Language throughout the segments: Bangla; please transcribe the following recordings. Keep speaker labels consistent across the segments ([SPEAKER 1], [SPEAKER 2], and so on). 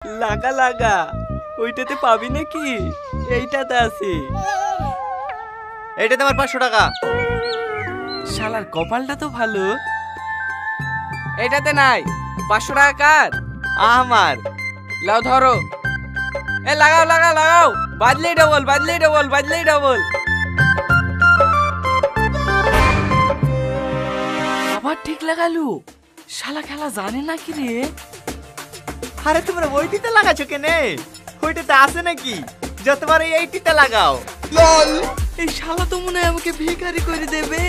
[SPEAKER 1] লাগা লাগা, ওইটাতে পাবি নাকি? এইটাতে আছে।
[SPEAKER 2] এইটাতে আমার 500 টাকা।
[SPEAKER 1] শালার কপালটা তো ভালো। এইটাতে নাই। 500 টাকা কার?
[SPEAKER 2] আমার।
[SPEAKER 1] লাও ধরো। এ লাগাও লাগাও লাগাও, বাজলেই ডবল, বাজলেই ডবল, বাজলেই ডবল। আবার ঠিক লাগালু। শালা খেলা জানে নাকি রে?
[SPEAKER 2] আরে তোমরা ওইটিতে লাগাছো কেনে? ওইটাতে আছে নাকি? যতবার এইটিতে লাগাও।
[SPEAKER 1] লল, এই শালা তো মনে হয় আমাকে ভিখারি করে দেবে।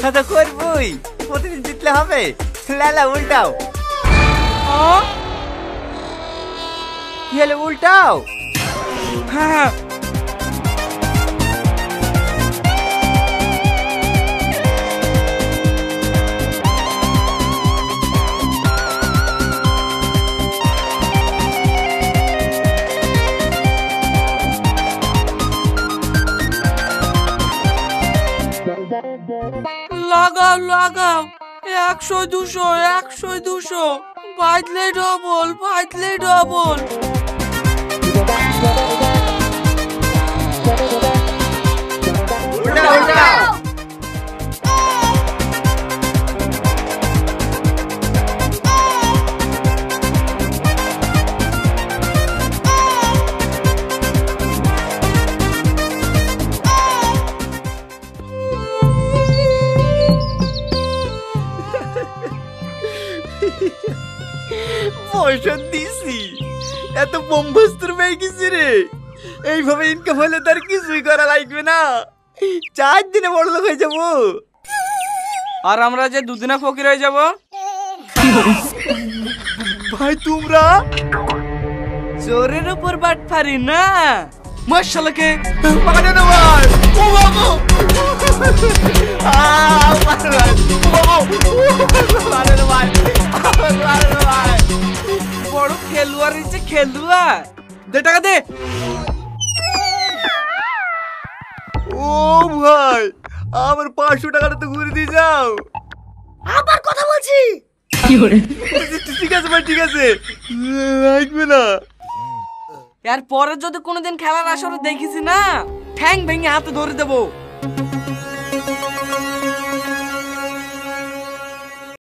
[SPEAKER 2] দাদা করবই, প্রতিদিন জিতলে হবে। লালা উল্টাও। কি হলো? উল্টাও।
[SPEAKER 1] হ্যাঁ লাগাও লাগাও, 100 200 100 200, বাজলে ডবল, বাজলে ডবল।
[SPEAKER 2] উল্টাও উল্টাও।
[SPEAKER 1] পয়সা দিছি, এত বোমবস্তুর পেয়ে গেছি রে। এইভাবে ইনকাম হলে তার কিছুই করা লাগবে না, 4 দিনে বড় লোক হয়ে যাবো। আর আমরা যে 2 দিনে ফকির হয়ে যাব। ভাই তোমরা চোরের উপর বাট পারি না। মাশাআল্লাহকে পারে না ভাই। ও বাবু বড় খেলোয়াড় হচ্ছে খেলোয়াড়। দে টাকা দে। ও ভাই, আমার 500 টাকাটা তো ঘুরে দিয়ে যাও।
[SPEAKER 3] আবার কথা বলছি।
[SPEAKER 1] ঠিক আছে ভাই, ঠিক আছে, লাগবে না। এর পরে যদি কোনোদিন খেলার আসরে দেখিস না, ঠ্যাং ভেঙে হাতে ধরে দেবো।